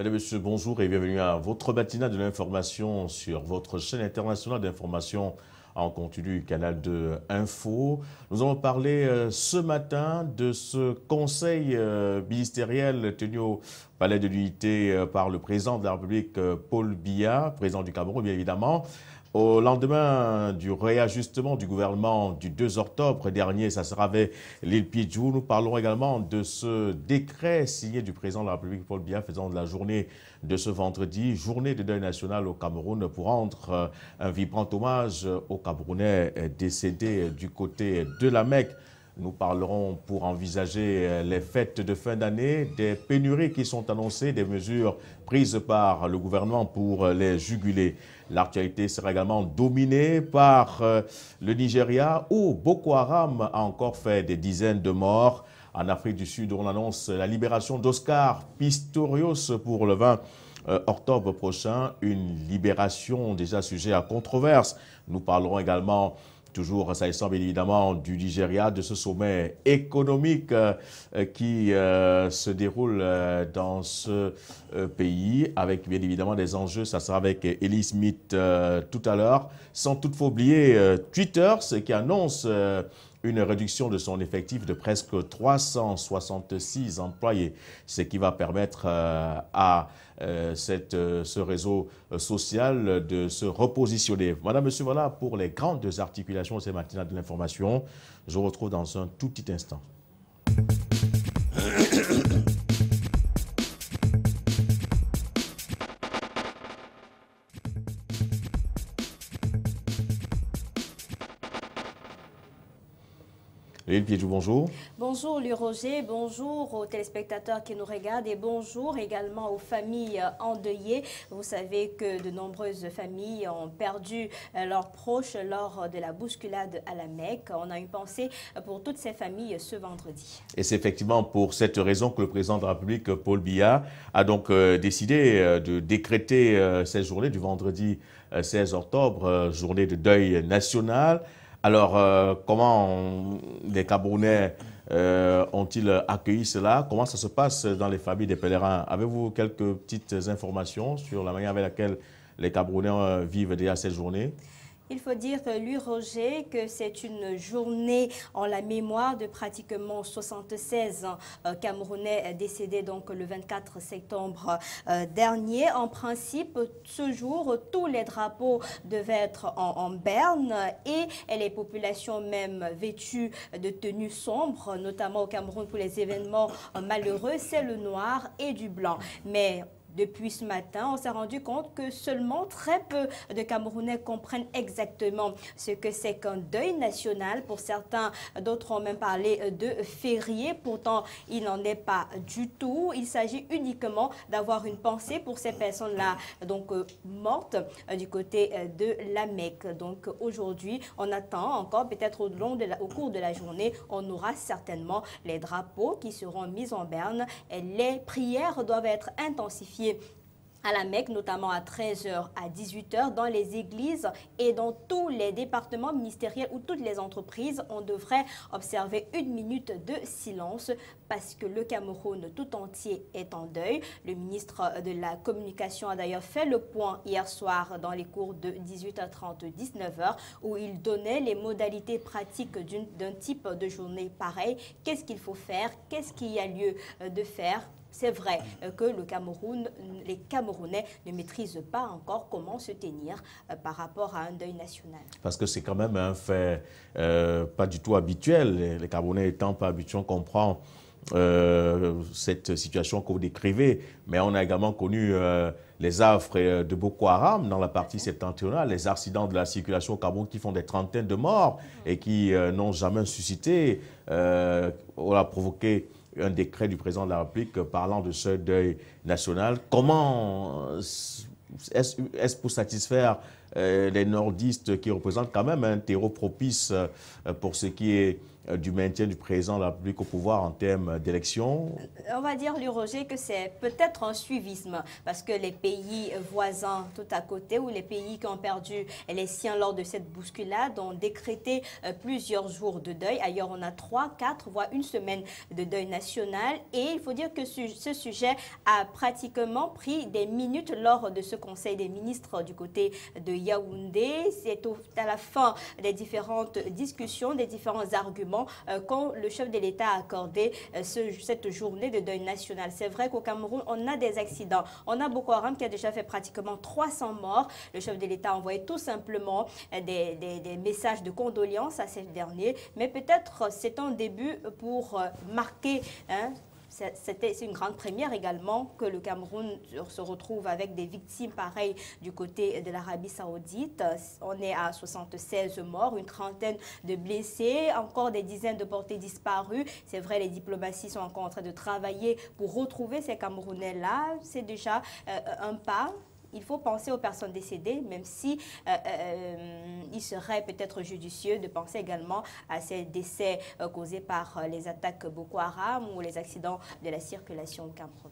Mesdames, Messieurs, bonjour et bienvenue à votre matinale de l'information sur votre chaîne internationale d'information en continu, Canal 2 Info. Nous allons parler ce matin de ce conseil ministériel tenu au Palais de l'Unité par le président de la République, Paul Biya, président du Cameroun, bien évidemment. Au lendemain du réajustement du gouvernement du 2 octobre dernier, ça sera avec l'île Pidjou. Nous parlerons également de ce décret signé du président de la République, Paul Biya, faisant de la journée de ce vendredi, journée de deuil national au Cameroun, pour rendre un vibrant hommage aux Camerounais décédés du côté de la Mecque. Nous parlerons pour envisager les fêtes de fin d'année, des pénuries qui sont annoncées, des mesures prises par le gouvernement pour les juguler. L'actualité sera également dominée par le Nigeria où Boko Haram a encore fait des dizaines de morts. En Afrique du Sud, on annonce la libération d'Oscar Pistorius pour le 20 octobre prochain, une libération déjà sujet à controverse. Nous parlerons également toujours, ça semble évidemment, du Nigeria, de ce sommet économique qui se déroule dans ce pays, avec bien évidemment des enjeux. Ça sera avec Ellie Smith tout à l'heure. Sans toutefois oublier Twitter, ce qui annonce une réduction de son effectif de presque 366 employés, ce qui va permettre à ce réseau social de se repositionner. Madame, Monsieur, voilà pour les grandes articulations de ces matinales de l'information. Je vous retrouve dans un tout petit instant. Lélie Piedjou, bonjour. Bonjour Louis Roger, bonjour aux téléspectateurs qui nous regardent et bonjour également aux familles endeuillées. Vous savez que de nombreuses familles ont perdu leurs proches lors de la bousculade à la Mecque. On a une pensée pour toutes ces familles ce vendredi. Et c'est effectivement pour cette raison que le président de la République, Paul Biya, a donc décidé de décréter cette journée du vendredi 16 octobre, journée de deuil national. Alors, comment les Camerounais ont-ils accueilli cela? Comment ça se passe dans les familles des pèlerins? Avez-vous quelques petites informations sur la manière avec laquelle les Camerounais vivent déjà cette journée? Il faut dire, Louis Roger, que c'est une journée en la mémoire de pratiquement 76 Camerounais décédés donc le 24 septembre dernier. En principe, ce jour, tous les drapeaux devaient être en berne et les populations même vêtues de tenues sombres, notamment au Cameroun pour les événements malheureux, c'est le noir et du blanc. Mais depuis ce matin, on s'est rendu compte que seulement très peu de Camerounais comprennent exactement ce que c'est qu'un deuil national. Pour certains, d'autres ont même parlé de férié. Pourtant, il n'en est pas du tout. Il s'agit uniquement d'avoir une pensée pour ces personnes-là, donc mortes du côté de la Mecque. Donc aujourd'hui, on attend encore, peut-être au cours de la journée, on aura certainement les drapeaux qui seront mis en berne. Et les prières doivent être intensifiées à la Mecque, notamment à 13h à 18h, dans les églises et dans tous les départements ministériels ou toutes les entreprises, on devrait observer 1 minute de silence parce que le Cameroun tout entier est en deuil. Le ministre de la Communication a d'ailleurs fait le point hier soir dans les cours de 18h30, 19h, où il donnait les modalités pratiques d'un type de journée pareil. Qu'est-ce qu'il faut faire? Qu'est-ce qu'il y a lieu de faire? C'est vrai que les Camerounais ne maîtrisent pas encore comment se tenir par rapport à un deuil national. Parce que c'est quand même un fait pas du tout habituel. Les Camerounais étant pas habitués, on comprend cette situation que vous décrivez. Mais on a également connu les affres de Boko Haram dans la partie septentrionale, les accidents de la circulation au Cameroun qui font des trentaines de morts et qui n'ont jamais suscité, on a provoqué un décret du président de la République parlant de ce deuil national. Comment est-ce pour satisfaire les nordistes qui représentent quand même un terreau propice pour ce qui est du maintien du président de la République au pouvoir en termes d'élections? On va dire, lui, Roger, que c'est peut-être un suivisme, parce que les pays voisins tout à côté, ou les pays qui ont perdu les siens lors de cette bousculade, ont décrété plusieurs jours de deuil. Ailleurs, on a 3, 4, voire une semaine de deuil national. Et il faut dire que ce sujet a pratiquement pris des minutes lors de ce Conseil des ministres du côté de Yaoundé. C'est à la fin des différentes discussions, des différents arguments, quand le chef de l'État a accordé cette journée de deuil national. C'est vrai qu'au Cameroun, on a des accidents. On a Boko Haram qui a déjà fait pratiquement 300 morts. Le chef de l'État a envoyé tout simplement des messages de condoléances à ces derniers. Mais peut-être c'est un début pour marquer... C'est une grande première également que le Cameroun se retrouve avec des victimes pareilles du côté de l'Arabie Saoudite. On est à 76 morts, une trentaine de blessés, encore des dizaines de portés disparus. C'est vrai, les diplomaties sont encore en train de travailler pour retrouver ces Camerounais-là. C'est déjà un pas. Il faut penser aux personnes décédées, même si il serait peut-être judicieux de penser également à ces décès causés par les attaques Boko Haram ou les accidents de la circulation au Cameroun.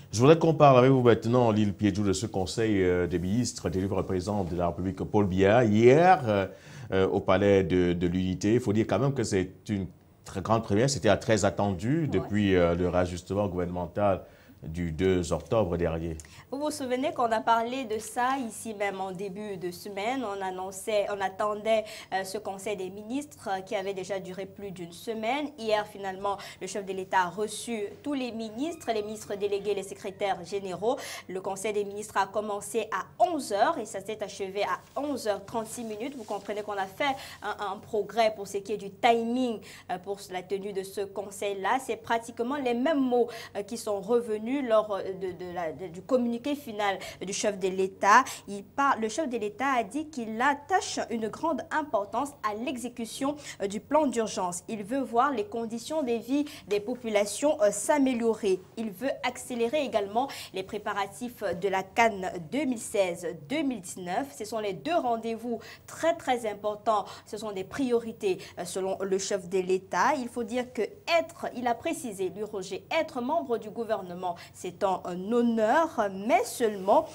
Je voudrais qu'on parle avec vous maintenant, Lille Piedjou, de ce Conseil des ministres délivré par le président de la République, Paul Biya, hier au Palais de l'Unité. Il faut dire quand même que c'est une très grande première, c'était très attendu depuis le réajustement gouvernemental du 2 octobre dernier. Vous vous souvenez qu'on a parlé de ça ici même en début de semaine. On attendait ce Conseil des ministres qui avait déjà duré plus d'une semaine. Hier, finalement, le chef de l'État a reçu tous les ministres délégués, les secrétaires généraux. Le Conseil des ministres a commencé à 11 h et ça s'est achevé à 11 h 36 minutes. Vous comprenez qu'on a fait un progrès pour ce qui est du timing pour la tenue de ce Conseil-là. C'est pratiquement les mêmes mots qui sont revenus lors du communiqué final du chef de l'État. Le chef de l'État a dit qu'il attache une grande importance à l'exécution du plan d'urgence. Il veut voir les conditions de vie des populations s'améliorer. Il veut accélérer également les préparatifs de la CAN 2016-2019. Ce sont les deux rendez-vous très importants. Ce sont des priorités selon le chef de l'État. Il faut dire que il a précisé, lui Roger, être membre du gouvernement, c'est un honneur, mais seulement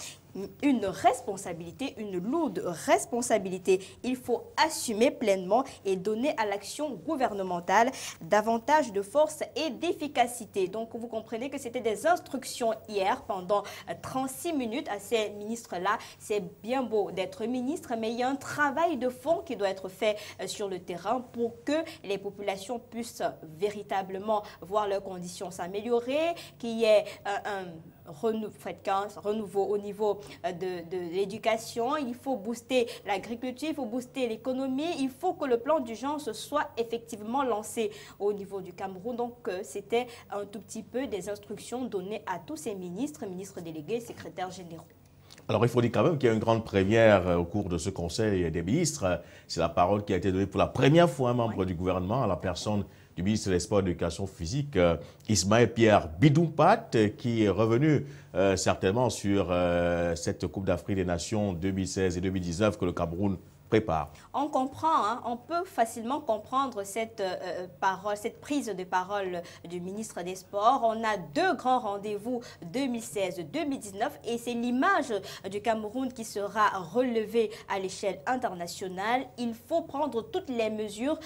une responsabilité, une lourde responsabilité. Il faut assumer pleinement et donner à l'action gouvernementale davantage de force et d'efficacité. Donc, vous comprenez que c'était des instructions hier pendant 36 minutes à ces ministres-là. C'est bien beau d'être ministre, mais il y a un travail de fond qui doit être fait sur le terrain pour que les populations puissent véritablement voir leurs conditions s'améliorer, qu'il y ait un renouveau au niveau de l'éducation. Il faut booster l'agriculture, il faut booster l'économie, il faut que le plan d'urgence soit effectivement lancé au niveau du Cameroun. Donc, c'était un tout petit peu des instructions données à tous ces ministres délégués, secrétaires généraux. Alors, il faut dire quand même qu'il y a une grande première au cours de ce Conseil des ministres. C'est la parole qui a été donnée pour la première fois à un membre du gouvernement, à la personne du ministre des Sports et de l'Éducation physique, Ismaël Pierre Bidoumpat, qui est revenu certainement sur cette Coupe d'Afrique des Nations 2016 et 2019 que le Cameroun prépare. On comprend, hein, on peut facilement comprendre cette prise de parole du ministre des Sports. On a deux grands rendez-vous 2016-2019 et c'est l'image du Cameroun qui sera relevée à l'échelle internationale. Il faut prendre toutes les mesures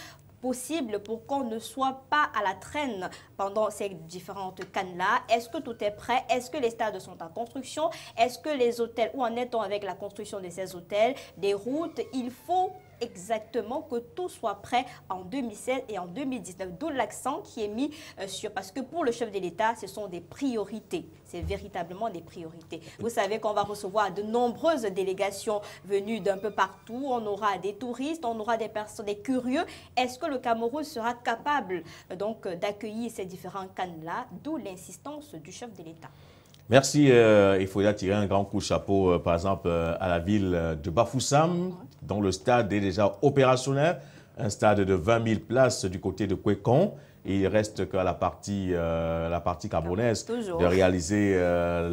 possible pour qu'on ne soit pas à la traîne pendant ces différentes cannes-là. Est-ce que tout est prêt? Est-ce que les stades sont en construction? Est-ce que les hôtels, où en est-on avec la construction de ces hôtels, des routes? Il faut exactement que tout soit prêt en 2016 et en 2019. D'où l'accent qui est mis sur... Parce que pour le chef de l'État, ce sont des priorités. C'est véritablement des priorités. Vous savez qu'on va recevoir de nombreuses délégations venues d'un peu partout. On aura des touristes, on aura des personnes, des curieux. Est-ce que le Cameroun sera capable donc d'accueillir ces différents cannes-là? D'où l'insistance du chef de l'État. Merci. Il faudrait tirer un grand coup de chapeau, par exemple, à la ville de Bafoussam, dont le stade est déjà opérationnel. Un stade de 20 000 places du côté de Kwekon. Et il reste qu'à la partie camerounaise de réaliser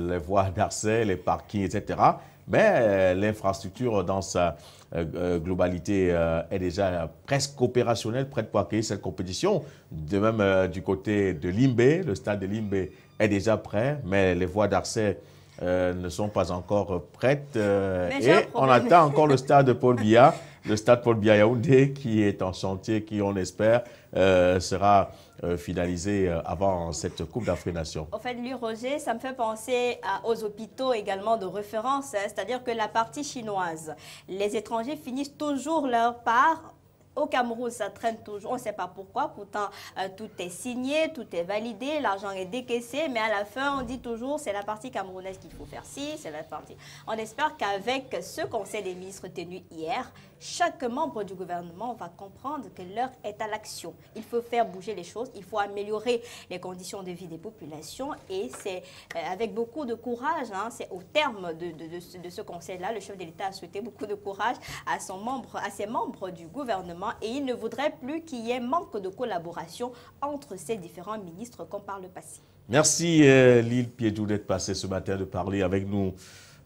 les voies d'accès, les parkings, etc. mais l'infrastructure dans sa globalité est déjà presque opérationnelle, prête pour accueillir cette compétition. De même, du côté de Limbe, le stade de Limbe est déjà prêt, mais les voies d'accès ne sont pas encore prêtes. Et on attend encore le stade de Paul Biya, le stade Paul Biya Yaoundé, qui est en chantier, qui, on espère, sera finalisé avant cette Coupe d'Afrique Nations. En fait, lui, Roger, ça me fait penser aux hôpitaux également de référence, hein, c'est-à-dire que la partie chinoise, les étrangers finissent toujours leur part. Au Cameroun, ça traîne toujours, on ne sait pas pourquoi, pourtant tout est signé, tout est validé, l'argent est décaissé, mais à la fin, on dit toujours c'est la partie camerounaise qu'il faut faire ci, c'est la partie. On espère qu'avec ce conseil des ministres tenu hier, chaque membre du gouvernement va comprendre que l'heure est à l'action. Il faut faire bouger les choses, il faut améliorer les conditions de vie des populations et c'est avec beaucoup de courage, hein, c'est au terme de ce conseil-là, le chef de l'État a souhaité beaucoup de courage à ses membres du gouvernement. Et il ne voudrait plus qu'il y ait manque de collaboration entre ces différents ministres comme par le passé. Merci Lille Piedou d'être passé ce matin, de parler avec nous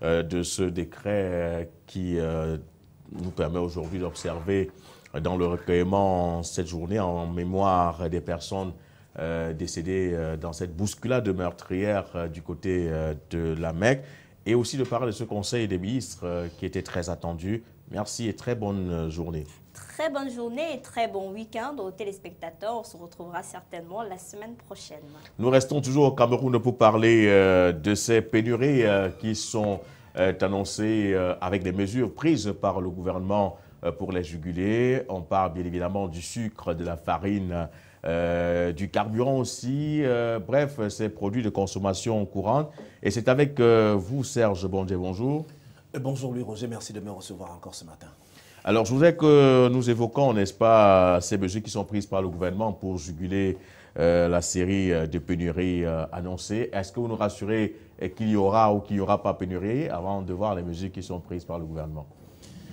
de ce décret qui nous permet aujourd'hui d'observer dans le recueillement cette journée en mémoire des personnes décédées dans cette bousculade meurtrière du côté de la Mecque, et aussi de parler de ce conseil des ministres qui était très attendu. Merci et très bonne journée. Très bonne journée et très bon week-end aux téléspectateurs. On se retrouvera certainement la semaine prochaine. Nous restons toujours au Cameroun pour parler de ces pénuries qui sont annoncées avec des mesures prises par le gouvernement pour les juguler. On parle bien évidemment du sucre, de la farine, du carburant aussi. Bref, ces produits de consommation courante. Et c'est avec vous, Serge Bondé, bonjour. Bonjour Louis Roger, merci de me recevoir encore ce matin. Alors, je voudrais que nous évoquions, n'est-ce pas, ces mesures qui sont prises par le gouvernement pour juguler la série de pénuries annoncées. Est-ce que vous nous rassurez qu'il y aura ou qu'il n'y aura pas pénurie avant de voir les mesures qui sont prises par le gouvernement?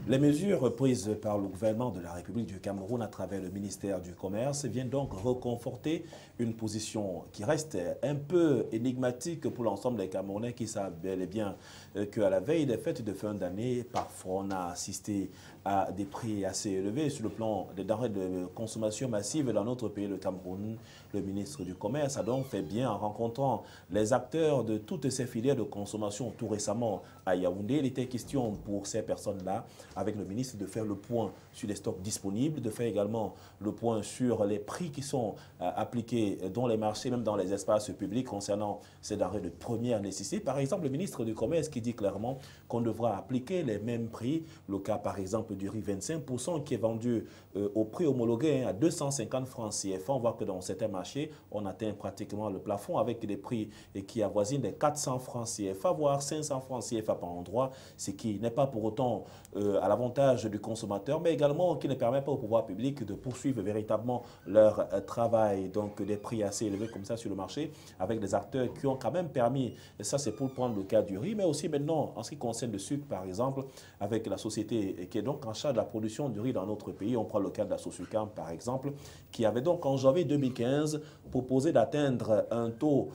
Les mesures prises par le gouvernement de la République du Cameroun à travers le ministère du Commerce viennent donc reconforter une position qui reste un peu énigmatique pour l'ensemble des Camerounais qui savent bel et bien qu'à la veille des fêtes de fin d'année, parfois on a assisté à des prix assez élevés sur le plan des denrées de consommation massive dans notre pays, le Cameroun. Le ministre du Commerce a donc fait bien en rencontrant les acteurs de toutes ces filières de consommation tout récemment à Yaoundé. Il était question pour ces personnes-là, avec le ministre, de faire le point sur les stocks disponibles, de faire également le point sur les prix qui sont appliqués dans les marchés, même dans les espaces publics concernant ces denrées de première nécessité. Par exemple, le ministre du Commerce qui dit clairement qu'on devra appliquer les mêmes prix. Le cas, par exemple, du riz 25% qui est vendu au prix homologué à 250 francs CFA. On voit que dans certains marchés, on atteint pratiquement le plafond avec des prix qui avoisinent les 400 francs CFA, voire 500 francs CFA par endroit, ce qui n'est pas pour autant à l'avantage du consommateur, mais également qui ne permet pas au pouvoir public de poursuivre véritablement leur travail. Donc des prix assez élevés comme ça sur le marché, avec des acteurs qui ont quand même permis, et ça c'est pour prendre le cas du riz, mais aussi maintenant en ce qui concerne le sucre par exemple, avec la société qui est donc en charge de la production du riz dans notre pays. On prend le cas de la Sosucam par exemple, qui avait donc en janvier 2015 proposé d'atteindre un taux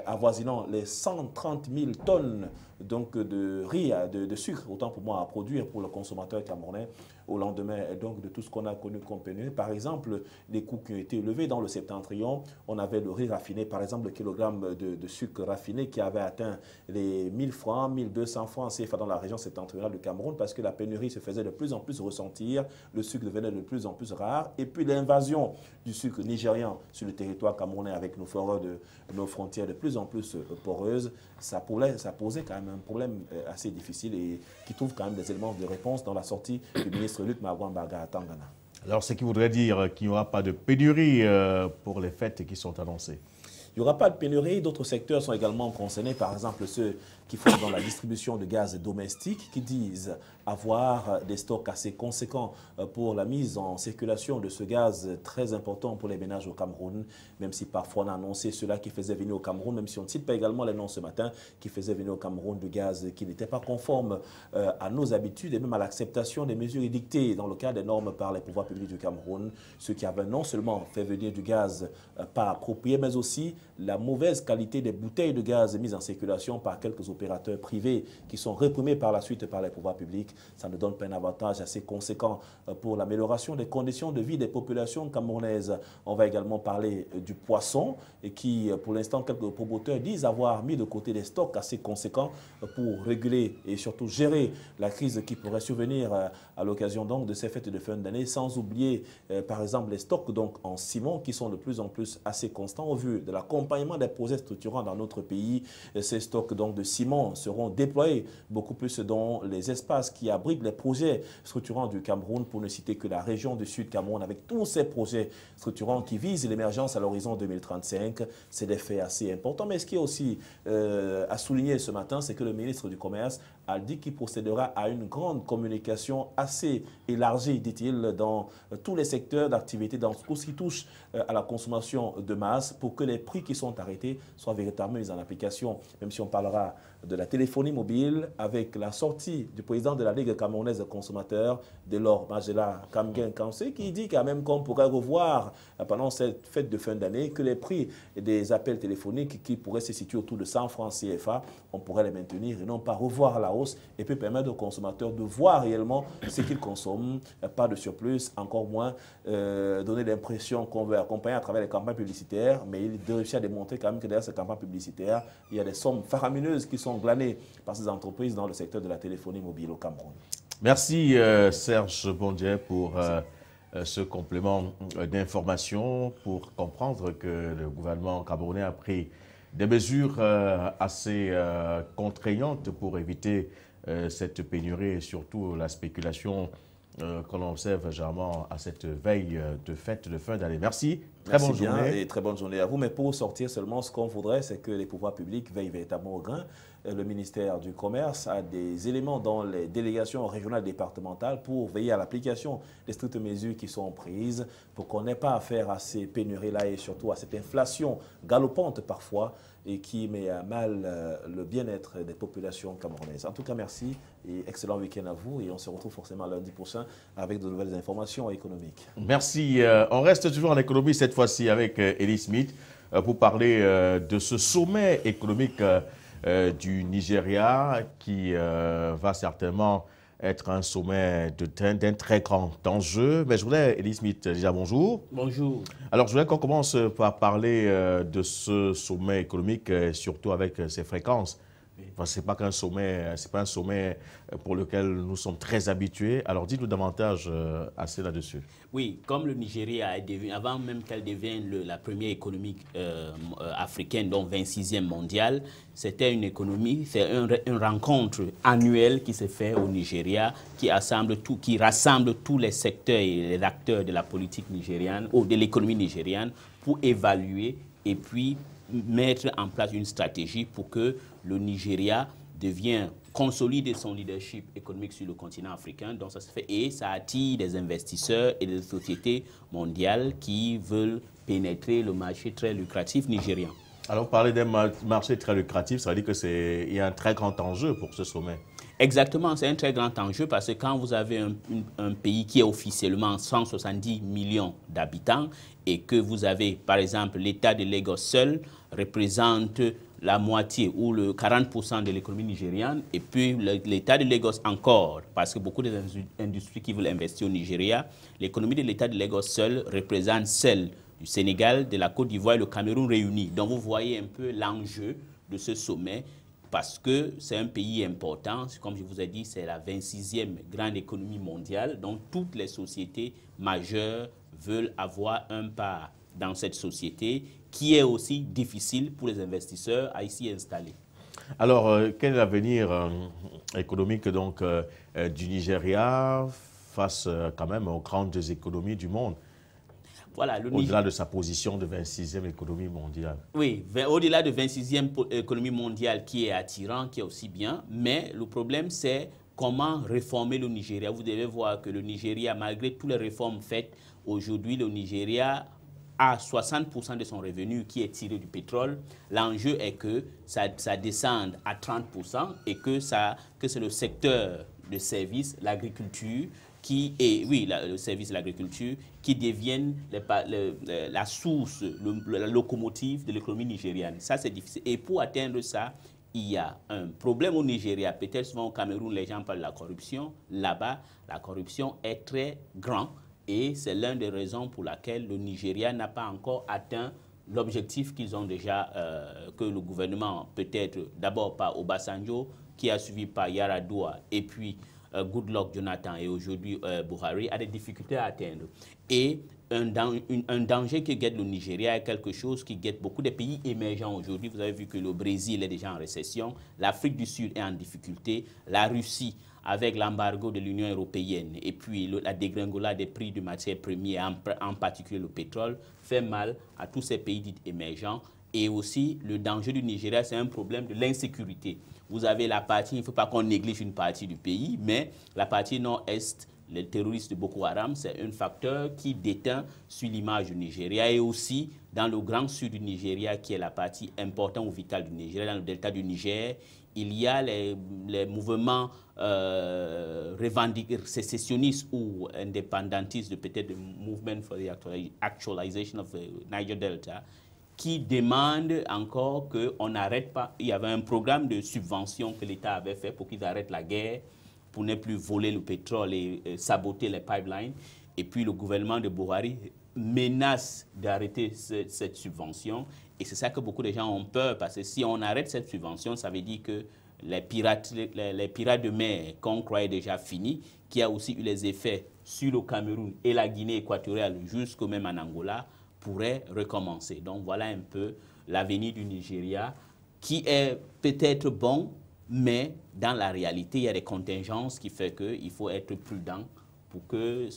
avoisinant les 130 000 tonnes donc de riz, de sucre, autant pour moi, à produire pour le consommateur camerounais au lendemain donc de tout ce qu'on a connu comme pénurie. Par exemple, les coûts qui ont été élevés dans le septentrion, on avait le riz raffiné, par exemple, le kilogramme de sucre raffiné qui avait atteint les 1000 francs, 1200 francs CFA dans la région septentrionale du Cameroun parce que la pénurie se faisait de plus en plus ressentir, le sucre devenait de plus en plus rare et puis l'invasion du sucre nigérian sur le territoire camerounais avec nos frontières de plus en plus poreuses, ça posait quand même un problème assez difficile et qui trouve quand même des éléments de réponse dans la sortie du ministre Luc Magouambaga à Tangana. Alors, ce qui voudrait dire qu'il n'y aura pas de pénurie pour les fêtes qui sont annoncées. Il n'y aura pas de pénurie. D'autres secteurs sont également concernés, par exemple ceux qui font dans la distribution de gaz domestique, qui disent avoir des stocks assez conséquents pour la mise en circulation de ce gaz très important pour les ménages au Cameroun, même si parfois on a annoncé cela qui faisait venir au Cameroun, même si on ne cite pas également les noms ce matin, qui faisait venir au Cameroun du gaz qui n'était pas conforme à nos habitudes et même à l'acceptation des mesures édictées dans le cadre des normes par les pouvoirs publics du Cameroun, ce qui avait non seulement fait venir du gaz pas approprié, mais aussi la mauvaise qualité des bouteilles de gaz mises en circulation par quelques opérateurs privés qui sont réprimés par la suite par les pouvoirs publics. Ça ne donne pas un avantage assez conséquent pour l'amélioration des conditions de vie des populations camerounaises. On va également parler du poisson et qui, pour l'instant, quelques promoteurs disent avoir mis de côté des stocks assez conséquents pour réguler et surtout gérer la crise qui pourrait survenir à l'occasion donc de ces fêtes de fin d'année, sans oublier par exemple les stocks donc en ciment qui sont de plus en plus assez constants au vu de l'accompagnement des projets structurants dans notre pays. Ces stocks donc de ciment seront déployés beaucoup plus dans les espaces qui abritent les projets structurants du Cameroun, pour ne citer que la région du Sud Cameroun avec tous ces projets structurants qui visent l'émergence à l'horizon 2035. C'est des faits assez importants. Mais ce qui est aussi à souligner ce matin, c'est que le ministre du Commerce a dit qu'il procédera à une grande communication assez élargie, dit-il, dans tous les secteurs d'activité, dans tout ce qui touche à la consommation de masse, pour que les prix qui sont arrêtés soient véritablement mis en application. Même si on parlera de la téléphonie mobile, avec la sortie du président de la Ligue camerounaise des consommateurs, Delors Magela Kamgen Kansé, qui dit quand même qu'on pourrait revoir pendant cette fête de fin d'année que les prix des appels téléphoniques qui pourraient se situer autour de 100 francs CFA, on pourrait les maintenir et non pas revoir la hausse, et puis permettre aux consommateurs de voir réellement ce qu'ils consomment, pas de surplus, encore moins donner l'impression qu'on veut accompagner à travers les campagnes publicitaires, mais il réussit à démontrer quand même que derrière ces campagnes publicitaires, il y a des sommes faramineuses qui sont glanées par ces entreprises dans le secteur de la téléphonie mobile au Cameroun. Merci Serge Bondier pour ce complément d'information, pour comprendre que le gouvernement camerounais a pris des mesures assez contraignantes pour éviter cette pénurie et surtout la spéculation que l'on observe généralement à cette veille de fête de fin d'année. Merci. Très bonne journée. Et très bonne journée à vous. Mais pour sortir seulement, ce qu'on voudrait, c'est que les pouvoirs publics veillent véritablement au grain. Le ministère du Commerce a des éléments dans les délégations régionales et départementales pour veiller à l'application des strictes mesures qui sont prises pour qu'on n'ait pas affaire à ces pénuries-là et surtout à cette inflation galopante parfois et qui met à mal le bien-être des populations camerounaises. En tout cas, merci et excellent week-end à vous. Et on se retrouve forcément lundi prochain avec de nouvelles informations économiques. Merci. On reste toujours en économie cette fois-ci avec Elie Smith pour parler de ce sommet économique du Nigeria qui va certainement être un sommet d'un très grand enjeu. Mais je voulais, Elie Smith, déjà bonjour. Bonjour. Alors, je voulais qu'on commence par parler de ce sommet économique, surtout avec ses fréquences. Enfin, ce n'est pas qu'un sommet, c'est pas un sommet pour lequel nous sommes très habitués. Alors, dites-nous davantage assez là-dessus. Oui, comme le Nigeria est devenu, avant même qu'elle devienne la première économie africaine, donc 26e mondiale, c'était une économie, c'est une rencontre annuelle qui se fait au Nigeria, qui rassemble tous les secteurs et les acteurs de la politique nigériane, ou de l'économie nigériane, pour évaluer et puis mettre en place une stratégie pour que le Nigeria consolide son leadership économique sur le continent africain. Donc ça se fait et ça attire des investisseurs et des sociétés mondiales qui veulent pénétrer le marché très lucratif nigérian. Alors, parler d'un marché très lucratif, ça veut dire qu'il y a un très grand enjeu pour ce sommet. Exactement, c'est un très grand enjeu parce que quand vous avez un pays qui est officiellement 170 millions d'habitants et que vous avez, par exemple, l'État de Lagos seul représente la moitié ou le 40% de l'économie nigériane et puis l'État de Lagos encore, parce que beaucoup des industries qui veulent investir au Nigeria, l'économie de l'État de Lagos seul représente celle du Sénégal, de la Côte d'Ivoire et le Cameroun réunis. Donc vous voyez un peu l'enjeu de ce sommet parce que c'est un pays important. Comme je vous ai dit, c'est la 26e grande économie mondiale. Donc toutes les sociétés majeures veulent avoir un part dans cette société qui est aussi difficile pour les investisseurs à s'y installer. Alors, quel est l'avenir économique donc, du Nigeria face quand même aux grandes économies du monde? Voilà, au-delà de sa position de 26e économie mondiale. Oui, au-delà de 26e économie mondiale qui est attirant, qui est aussi bien, mais le problème c'est comment réformer le Nigeria. Vous devez voir que le Nigeria, malgré toutes les réformes faites, aujourd'hui, le Nigeria a 60% de son revenu qui est tiré du pétrole. L'enjeu est que ça descende à 30% et que c'est le secteur de services, l'agriculture, le service de l'agriculture, qui devienne la source, la locomotive de l'économie nigériane. Ça, c'est difficile. Et pour atteindre ça, il y a un problème au Nigeria. Peut-être souvent au Cameroun, les gens parlent de la corruption. Là-bas, la corruption est très grande. Et c'est l'une des raisons pour laquelle le Nigeria n'a pas encore atteint l'objectif qu'ils ont déjà, que le gouvernement, peut-être d'abord par Obasanjo, qui a suivi par Yar'Adua, et puis Goodluck Jonathan et aujourd'hui Buhari, a des difficultés à atteindre. Et un danger qui guette le Nigeria est quelque chose qui guette beaucoup de pays émergents aujourd'hui. Vous avez vu que le Brésil est déjà en récession, l'Afrique du Sud est en difficulté, la Russie, avec l'embargo de l'Union européenne et puis la dégringolade des prix de matières premières, en particulier le pétrole, fait mal à tous ces pays dits émergents. Et aussi, le danger du Nigeria, c'est un problème de l'insécurité. Vous avez la partie, il ne faut pas qu'on néglige une partie du pays, mais la partie nord-est, les terroristes de Boko Haram, c'est un facteur qui déteint sur l'image du Nigeria. Et aussi, dans le grand sud du Nigeria, qui est la partie importante ou vitale du Nigeria, dans le delta du Niger, il y a les mouvements sécessionnistes ou indépendantistes, peut-être le Movement for the Actualization of the Niger Delta, qui demandent encore qu'on n'arrête pas. Il y avait un programme de subvention que l'État avait fait pour qu'ils arrêtent la guerre, pour ne plus voler le pétrole et saboter les pipelines. Et puis le gouvernement de Buhari menace d'arrêter cette subvention. Et c'est ça que beaucoup de gens ont peur, parce que si on arrête cette subvention, ça veut dire que les pirates de mer qu'on croyait déjà finis, qui a aussi eu les effets sur le Cameroun et la Guinée équatoriale, jusqu'au même en Angola, pourraient recommencer. Donc voilà un peu l'avenir du Nigeria, qui est peut-être bon, mais dans la réalité, il y a des contingences qui font qu'il faut être prudent pour qu'elle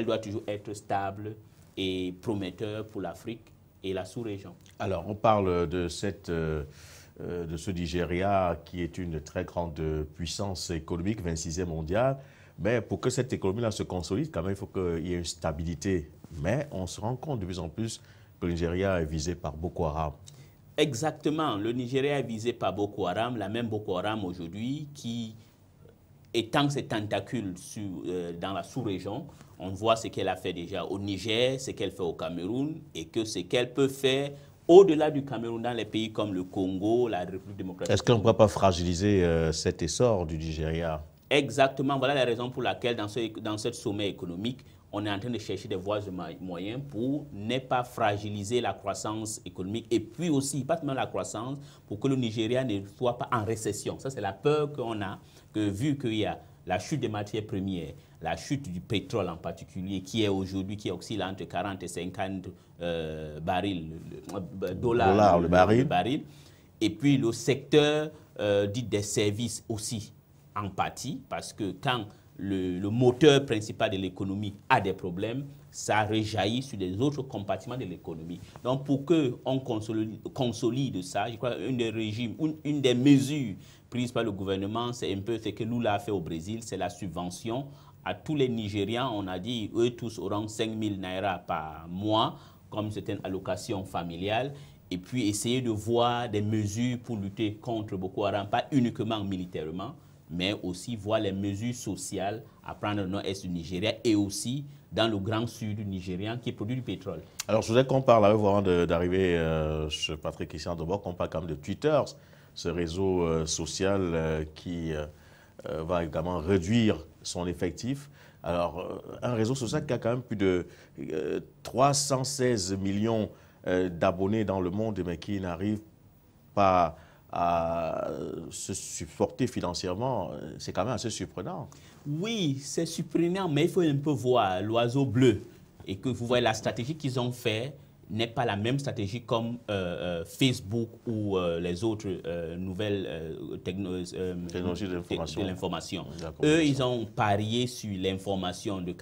doit toujours être stable et prometteur pour l'Afrique et la sous-région. Alors, on parle de ce Nigeria qui est une très grande puissance économique, 26e mondiale. Mais pour que cette économie-là se consolide, quand même, il faut qu'il y ait une stabilité. Mais on se rend compte de plus en plus que le Nigeria est visé par Boko Haram. Exactement. Le Nigeria est visé par Boko Haram, la même Boko Haram aujourd'hui qui étend ses tentacules dans la sous-région. On voit ce qu'elle a fait déjà au Niger, ce qu'elle fait au Cameroun et que ce qu'elle peut faire au-delà du Cameroun dans les pays comme le Congo, la République démocratique. Est-ce qu'on ne pourrait pas fragiliser cet essor du Nigeria? Exactement. Voilà la raison pour laquelle dans ce sommet économique, on est en train de chercher des voies et moyens pour ne pas fragiliser la croissance économique et puis aussi, pas seulement la croissance, pour que le Nigeria ne soit pas en récession. Ça, c'est la peur qu'on a, que vu qu'il y a la chute des matières premières, la chute du pétrole en particulier, qui est aujourd'hui, qui oscille entre 40 et 50 dollars le baril, et puis le secteur dit des services aussi en pâtit, parce que quand le moteur principal de l'économie a des problèmes, ça rejaillit sur les autres compartiments de l'économie. Donc, pour qu'on consolide ça, je crois une des mesures prises par le gouvernement, c'est un peu ce que Lula a fait au Brésil, c'est la subvention à tous les Nigérians. On a dit, eux tous auront 5 000 naira par mois, comme c'est une allocation familiale, et puis essayer de voir des mesures pour lutter contre Boko Haram, pas uniquement militairement, mais aussi voir les mesures sociales à prendre dans le nord-est du Nigeria et aussi dans le grand sud du Nigeria qui produit du pétrole. Alors, je voudrais qu'on parle, avant d'arriver chez Patrick Christian Dobor, qu'on parle quand même de Twitter, ce réseau social qui va également réduire son effectif. Alors, un réseau social qui a quand même plus de 316 millions d'abonnés dans le monde, mais qui n'arrive pas à se supporter financièrement, c'est quand même assez surprenant. Oui, c'est surprenant, mais il faut un peu voir l'oiseau bleu. Et que vous voyez, la stratégie qu'ils ont fait n'est pas la même stratégie comme Facebook ou les autres nouvelles technologies de l'information. Eux, ils ont parié sur l'information de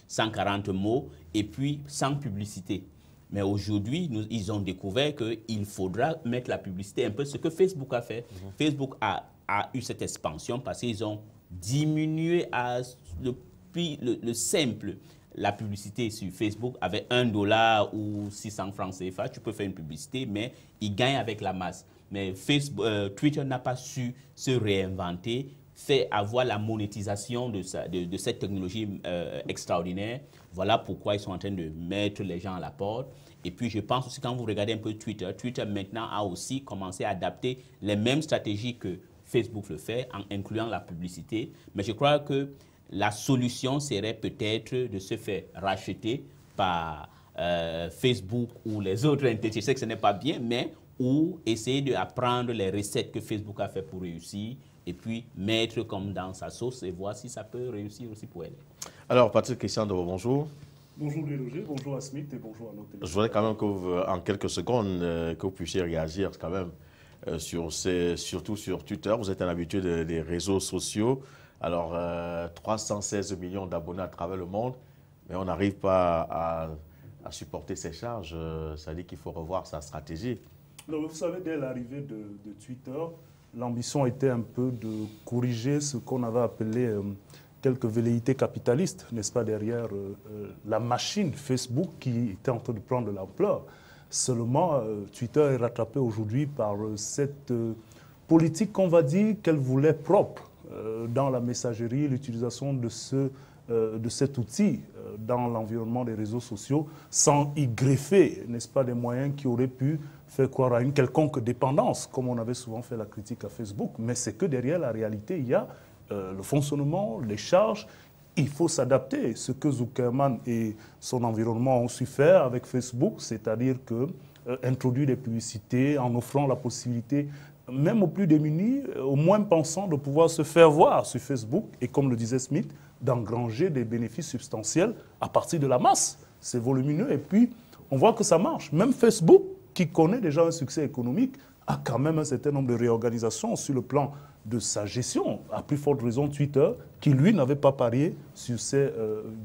140 mots et puis sans publicité. Mais aujourd'hui, ils ont découvert qu'il faudra mettre la publicité, un peu ce que Facebook a fait. Facebook a a eu cette expansion parce qu'ils ont diminué à le prix, le simple. La publicité sur Facebook avec $1 ou 600 francs CFA, tu peux faire une publicité, mais ils gagnent avec la masse. Mais Facebook, Twitter n'a pas su se réinventer, fait avoir la monétisation de cette technologie extraordinaire. Voilà pourquoi ils sont en train de mettre les gens à la porte. Et puis je pense aussi quand vous regardez un peu Twitter, Twitter maintenant a aussi commencé à adapter les mêmes stratégies que Facebook le fait en incluant la publicité. Mais je crois que la solution serait peut-être de se faire racheter par Facebook ou les autres entités. Je sais que ce n'est pas bien, mais ou essayer d'apprendre les recettes que Facebook a fait pour réussir et puis mettre comme dans sa sauce et voir si ça peut réussir aussi pour elle. Alors, Patrick Christian-Devo, bonjour. Bonjour Louis-Roger, bonjour à Smith et bonjour à nos téléspectateurs. Je voudrais quand même que vous, en quelques secondes, que vous puissiez réagir quand même surtout sur Twitter. Vous êtes un habitué des réseaux sociaux. Alors, 316 millions d'abonnés à travers le monde, mais on n'arrive pas à supporter ces charges. Ça dit qu'il faut revoir sa stratégie. Non, vous savez, dès l'arrivée de Twitter, l'ambition était un peu de corriger ce qu'on avait appelé quelques velléités capitalistes, n'est-ce pas, derrière la machine Facebook qui était en train de prendre de l'ampleur. Seulement, Twitter est rattrapé aujourd'hui par cette politique qu'on va dire qu'elle voulait propre dans la messagerie, l'utilisation de cet outil dans l'environnement des réseaux sociaux, sans y greffer, n'est-ce pas, des moyens qui auraient pu faire croire à une quelconque dépendance, comme on avait souvent fait la critique à Facebook. Mais c'est que derrière la réalité, il y a le fonctionnement, les charges. Il faut s'adapter. Ce que Zuckerman et son environnement ont su faire avec Facebook, c'est-à-dire introduire des publicités en offrant la possibilité, même aux plus démunis, aux moins pensants, de pouvoir se faire voir sur Facebook et, comme le disait Smith, d'engranger des bénéfices substantiels à partir de la masse. C'est volumineux et puis on voit que ça marche. Même Facebook, qui connaît déjà un succès économique, a quand même un certain nombre de réorganisations sur le plan de sa gestion. À plus forte raison Twitter, qui lui n'avait pas parié sur ses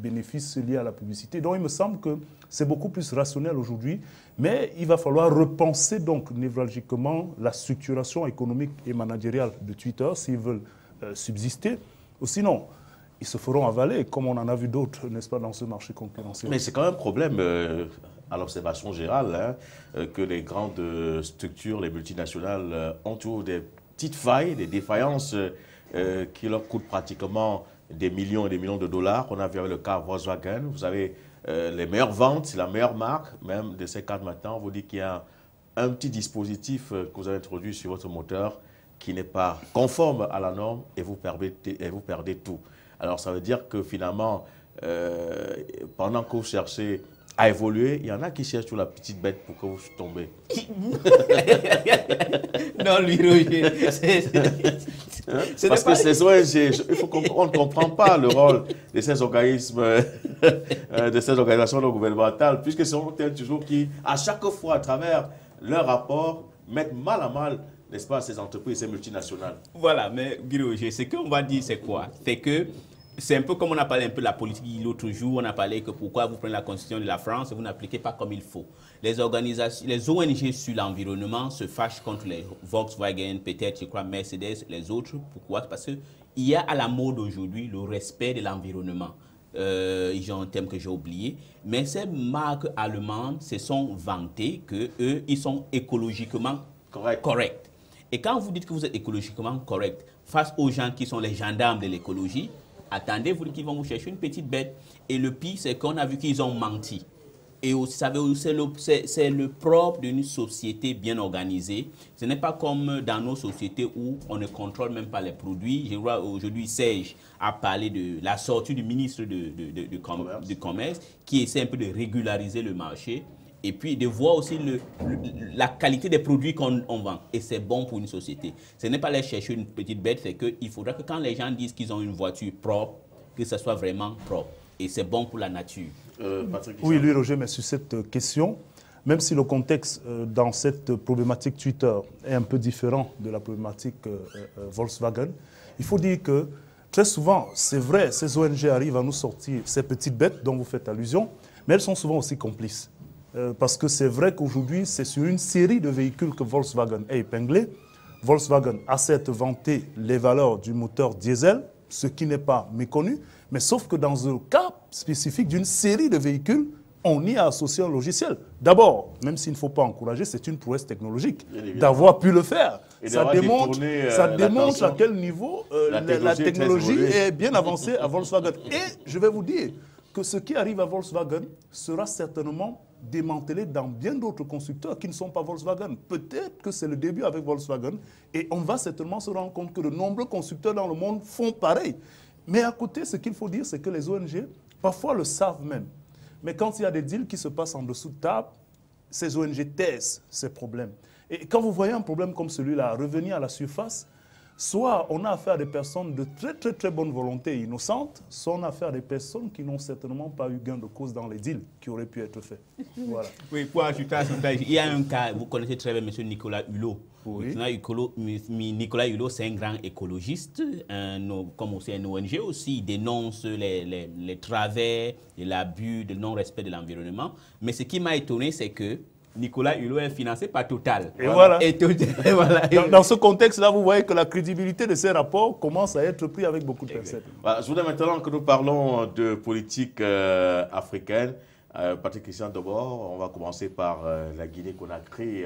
bénéfices liés à la publicité. Donc il me semble que c'est beaucoup plus rationnel aujourd'hui, mais il va falloir repenser donc névralgiquement la structuration économique et managériale de Twitter s'ils veulent subsister. Ou sinon, ils se feront avaler, comme on en a vu d'autres, n'est-ce pas, dans ce marché concurrentiel. Mais c'est quand même un problème à l'observation générale, que les grandes structures, les multinationales, ont toujours des petites failles, des défaillances qui leur coûtent pratiquement des millions et des millions de dollars. On a vu avec le cas Volkswagen. Vous avez les meilleures ventes, c'est la meilleure marque, même de ces cas maintenant. On vous dit qu'il y a un petit dispositif que vous avez introduit sur votre moteur qui n'est pas conforme à la norme et vous perdez tout. Alors ça veut dire que finalement, pendant que vous cherchez à évoluer, il y en a qui cherchent sur la petite bête pour que vous tombez. Non, lui, Roger. Parce que ces ONG, on ne comprend pas le rôle de ces organismes, de ces organisations non gouvernementales, puisque ce sont toujours qui, à chaque fois, à travers leur rapport, mettent mal à mal, n'est-ce pas, ces entreprises, ces multinationales. Voilà, mais Roger, ce qu'on va dire, c'est quoi? C'est que c'est un peu comme on a parlé un peu de la politique l'autre jour, on a parlé que pourquoi vous prenez la constitution de la France et vous n'appliquez pas comme il faut. Les organisations, les ONG sur l'environnement se fâchent contre les Volkswagen, peut-être, je crois, Mercedes, les autres. Pourquoi? Parce qu'il y a à la mode aujourd'hui le respect de l'environnement. Ils ont un thème que j'ai oublié. Mais ces marques allemandes se sont vantées qu'eux, ils sont écologiquement corrects. Et quand vous dites que vous êtes écologiquement correct, face aux gens qui sont les gendarmes de l'écologie, attendez, vous dites qu'ils vont vous chercher une petite bête. Et le pire, c'est qu'on a vu qu'ils ont menti. Et vous savez, c'est le propre d'une société bien organisée. Ce n'est pas comme dans nos sociétés où on ne contrôle même pas les produits. Je vois aujourd'hui Serge a parlé de la sortie du ministre du Commerce qui essaie un peu de régulariser le marché. Et puis de voir aussi la qualité des produits qu'on vend. Et c'est bon pour une société. Ce n'est pas aller chercher une petite bête, c'est qu'il faudra que quand les gens disent qu'ils ont une voiture propre, que ce soit vraiment propre. Et c'est bon pour la nature. Patrick, oui, Louis Roger, mais sur cette question, même si le contexte dans cette problématique Twitter est un peu différent de la problématique Volkswagen, il faut dire que très souvent, c'est vrai, ces ONG arrivent à nous sortir ces petites bêtes dont vous faites allusion, mais elles sont souvent aussi complices. Parce que c'est vrai qu'aujourd'hui, c'est sur une série de véhicules que Volkswagen est épinglé. Volkswagen a certes vanté les valeurs du moteur diesel, ce qui n'est pas méconnu, mais sauf que dans un cas spécifique d'une série de véhicules, on y a associé un logiciel. D'abord, même s'il ne faut pas encourager, c'est une prouesse technologique d'avoir pu le faire. Et ça démontre à quel niveau la technologie est bien avancée à Volkswagen. Et je vais vous dire que ce qui arrive à Volkswagen sera certainement démantelé dans bien d'autres constructeurs qui ne sont pas Volkswagen. Peut-être que c'est le début avec Volkswagen et on va certainement se rendre compte que de nombreux constructeurs dans le monde font pareil. Mais à côté, ce qu'il faut dire, c'est que les ONG, parfois le savent même. Mais quand il y a des deals qui se passent en dessous de table, ces ONG taisent ces problèmes. Et quand vous voyez un problème comme celui-là revenir à la surface, soit on a affaire à des personnes de très bonne volonté innocentes, soit on a affaire à des personnes qui n'ont certainement pas eu gain de cause dans les deals qui auraient pu être faits. Voilà. Oui, pour ajouter à ça, il y a un cas, vous connaissez très bien M. Nicolas Hulot. Oui. Nicolas Hulot, c'est un grand écologiste, comme aussi un ONG aussi, il dénonce les travers et l'abus de non-respect de l'environnement. Mais ce qui m'a étonné, c'est que Nicolas Hulot est financé par Total. Et voilà. Voilà. Dans ce contexte-là, vous voyez que la crédibilité de ces rapports commence à être prise avec beaucoup de personnes. Voilà, je voudrais maintenant que nous parlons de politique africaine. Patrick Christian, d'abord, on va commencer par la Guinée-Conakry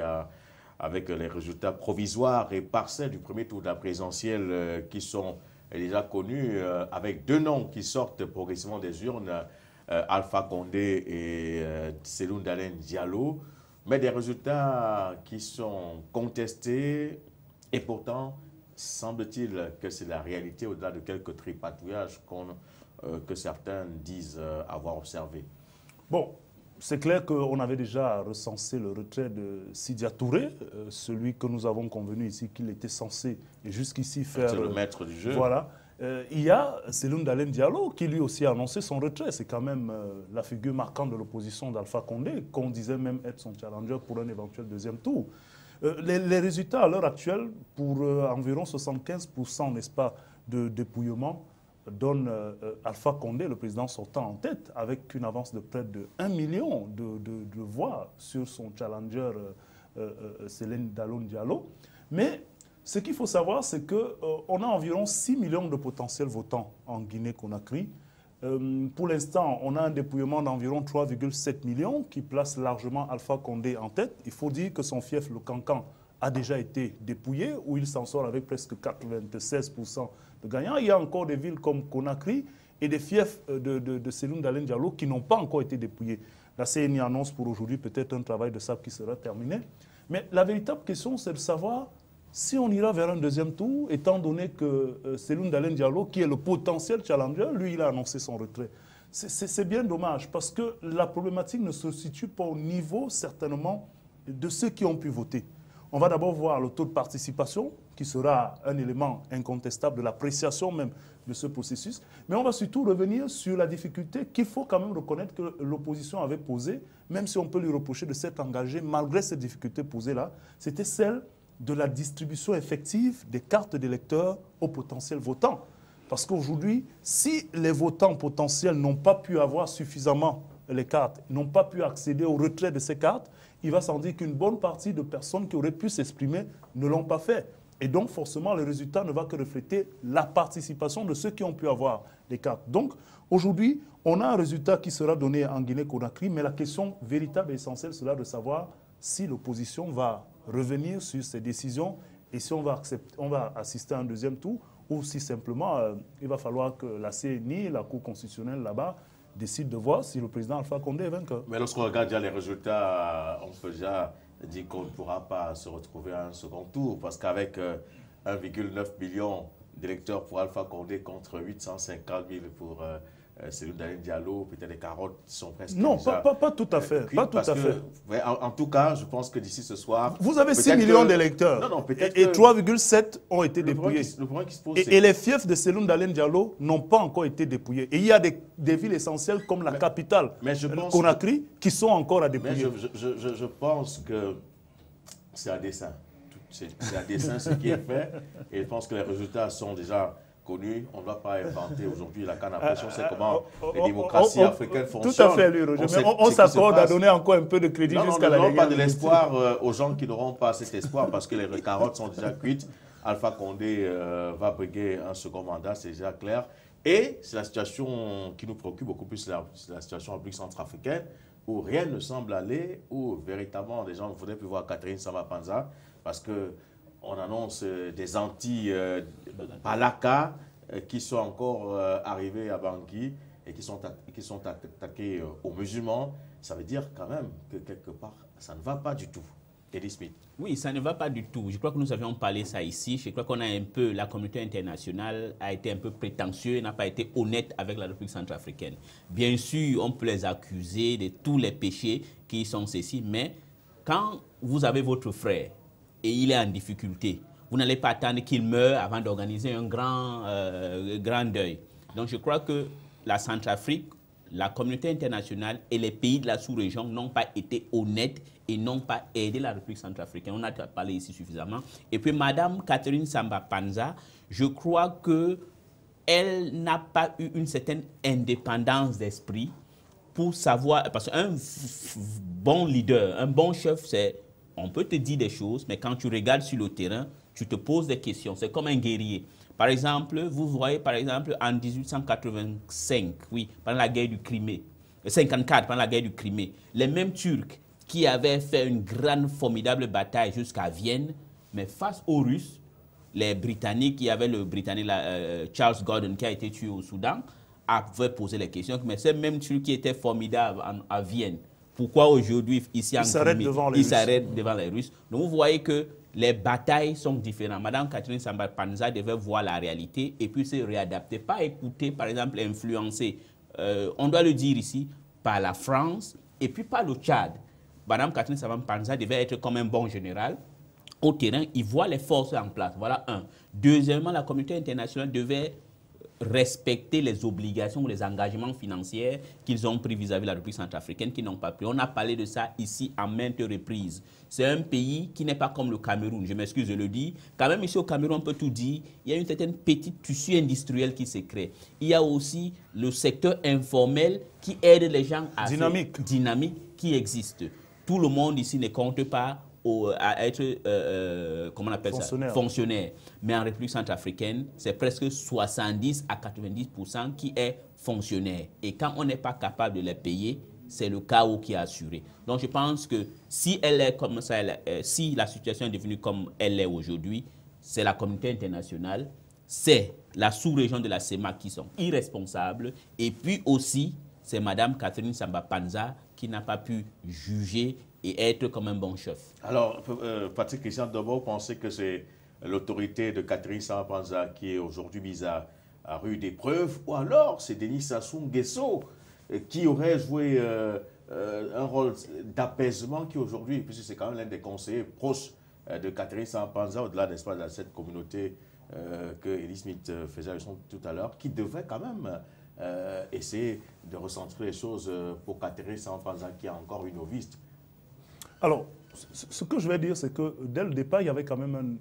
avec les résultats provisoires et partiels du premier tour de la présidentielle qui sont déjà connus, avec deux noms qui sortent progressivement des urnes, Alpha Condé et Cellou Dalein Diallo, mais des résultats qui sont contestés et pourtant, semble-t-il que c'est la réalité au-delà de quelques tripatouillages que certains disent avoir observé. Bon, c'est clair qu'on avait déjà recensé le retrait de Sidia Touré, celui que nous avons convenu ici qu'il était censé jusqu'ici faire... C'est le maître du jeu. Voilà. Il y a Cellou Dalein Diallo qui lui aussi a annoncé son retrait. C'est quand même la figure marquante de l'opposition d'Alpha Condé, qu'on disait même être son challenger pour un éventuel deuxième tour. Les résultats à l'heure actuelle, pour environ 75%, n'est-ce pas, de dépouillement, donne Alpha Condé, le président sortant, en tête, avec une avance de près de 1 million de voix sur son challenger Cellou Dalein Diallo. Mais ce qu'il faut savoir, c'est qu'on a environ 6 millions de potentiels votants en Guinée-Conakry. Pour l'instant, on a un dépouillement d'environ 3,7 millions qui place largement Alpha Condé en tête. Il faut dire que son fief, le Kankan, a déjà été dépouillé, où il s'en sort avec presque 96% de gagnants. Il y a encore des villes comme Conakry et des fiefs de Cellou Dalein Diallo qui n'ont pas encore été dépouillés. La CNI annonce pour aujourd'hui peut-être un travail de sable qui sera terminé. Mais la véritable question, c'est de savoir si on ira vers un deuxième tour, étant donné que Cellou Dalein Diallo, qui est le potentiel challenger, lui, il a annoncé son retrait. C'est bien dommage, parce que la problématique ne se situe pas au niveau, certainement, de ceux qui ont pu voter. On va d'abord voir le taux de participation, qui sera un élément incontestable de l'appréciation même de ce processus. Mais on va surtout revenir sur la difficulté qu'il faut quand même reconnaître que l'opposition avait posée, même si on peut lui reprocher de s'être engagé malgré cette difficulté posée-là, c'était celle de la distribution effective des cartes d'électeurs aux potentiels votants. Parce qu'aujourd'hui, si les votants potentiels n'ont pas pu avoir suffisamment les cartes, n'ont pas pu accéder au retrait de ces cartes, il va sans dire qu'une bonne partie de personnes qui auraient pu s'exprimer ne l'ont pas fait. Et donc, forcément, le résultat ne va que refléter la participation de ceux qui ont pu avoir les cartes. Donc, aujourd'hui, on a un résultat qui sera donné en Guinée-Conakry, mais la question véritable et essentielle sera de savoir si l'opposition va revenir sur ses décisions et si on va assister à un deuxième tour ou si simplement il va falloir que la CNI, la Cour constitutionnelle là-bas, décide de voir si le président Alpha Condé est vainqueur. Mais lorsqu'on regarde déjà les résultats, on peut déjà dire qu'on ne pourra pas se retrouver à un second tour parce qu'avec 1,9 million d'électeurs pour Alpha Condé contre 850 000 pour Cellou Dalein Diallo, peut-être les carottes sont presque non, pas tout à fait. Pas tout à fait. Ouais, en tout cas, je pense que d'ici ce soir... Vous avez 6 millions d'électeurs et 3,7 ont été dépouillés. Et les fiefs de Cellou Dalein Diallo n'ont pas encore été dépouillés. Et il y a des villes essentielles comme la capitale, Conakry, qui sont encore à dépouiller. Mais je pense que c'est à dessein. C'est à dessein ce qui est fait. Et je pense que les résultats sont déjà connu. On ne doit pas inventer aujourd'hui la canne à pêche. On sait comment les démocraties africaines fonctionnent. Tout à fait, lui, Roger. Mais on s'accorde à donner encore un peu de crédit jusqu'à la Légalité. Non, pas de l'espoir aux gens qui n'auront pas cet espoir parce que les carottes sont déjà cuites. Alpha Condé va briguer un second mandat, c'est déjà clair. Et c'est la situation qui nous préoccupe beaucoup plus, la situation en République centrafricaine, où rien ne semble aller, où véritablement les gens ne voudraient plus voir Catherine Samba-Panza, parce qu'on annonce des anti-Palaka qui sont encore arrivés à Bangui et qui sont attaqués aux musulmans. Ça veut dire quand même que quelque part, ça ne va pas du tout. Eddie Smith. Oui, ça ne va pas du tout. Je crois que nous avions parlé ça ici. Je crois qu'on a un peu, la communauté internationale a été un peu prétentieuse, n'a pas été honnête avec la République centrafricaine. Bien sûr, on peut les accuser de tous les péchés qui sont ceci, mais quand vous avez votre frère et il est en difficulté, vous n'allez pas attendre qu'il meure avant d'organiser un grand deuil. Donc je crois que la Centrafrique, la communauté internationale et les pays de la sous-région n'ont pas été honnêtes et n'ont pas aidé la République centrafricaine. On a parlé ici suffisamment. Et puis, Madame Catherine Samba-Panza, je crois qu'elle n'a pas eu une certaine indépendance d'esprit pour savoir... Parce qu'un bon leader, un bon chef, c'est... On peut te dire des choses, mais quand tu regardes sur le terrain, tu te poses des questions. C'est comme un guerrier. Par exemple, vous voyez, par exemple, en 1885, oui, pendant la guerre du Crimée, 54, pendant la guerre du Crimée, les mêmes Turcs qui avaient fait une grande, formidable bataille jusqu'à Vienne, mais face aux Russes, les Britanniques, il y avait le Britannique Charles Gordon qui a été tué au Soudan, avaient posé les questions, mais ces mêmes Turcs qui étaient formidables à Vienne, pourquoi aujourd'hui, ici en Crimée, ils s'arrêtent devant les Russes? Donc vous voyez que les batailles sont différentes. Madame Catherine Samba-Panza devait voir la réalité et puis se réadapter, pas écouter, par exemple, influencer, on doit le dire ici, par la France et puis par le Tchad. Madame Catherine Samba-Panza devait être comme un bon général. Au terrain, il voit les forces en place. Voilà un. Deuxièmement, la communauté internationale devait respecter les obligations ou les engagements financiers qu'ils ont pris vis-à-vis de la République centrafricaine, qui n'ont pas pris. On a parlé de ça ici à maintes reprises. C'est un pays qui n'est pas comme le Cameroun, je m'excuse de le dire. Quand même ici au Cameroun, on peut tout dire, il y a une certaine petite tissu industriel qui se crée. Il y a aussi le secteur informel qui aide les gens à dynamique qui existe. Tout le monde ici ne compte pas à être, comment on appelle ça, fonctionnaire. Mais en République centrafricaine, c'est presque 70 à 90% qui est fonctionnaire. Et quand on n'est pas capable de les payer, c'est le chaos qui est assuré. Donc je pense que si elle est comme ça, si la situation est devenue comme elle est aujourd'hui, c'est la communauté internationale, c'est la sous-région de la CEMAC qui sont irresponsables. Et puis aussi, c'est Mme Catherine Samba-Panza qui n'a pas pu juger et être comme un bon chef. Alors, Patrick Christian, d'abord, pensez que c'est l'autorité de Catherine Samba-Panza qui est aujourd'hui mise à rude épreuve, ou alors c'est Denis Sassou Nguesso qui aurait joué un rôle d'apaisement qui aujourd'hui, puisque c'est quand même l'un des conseillers proches de Catherine Samba-Panza, au-delà de cette communauté que Eddie Smith faisait leçon tout à l'heure, qui devrait quand même essayer de recentrer les choses pour Catherine Samba-Panza qui est encore une novice. Alors, ce que je vais dire, c'est que dès le départ, il y avait quand même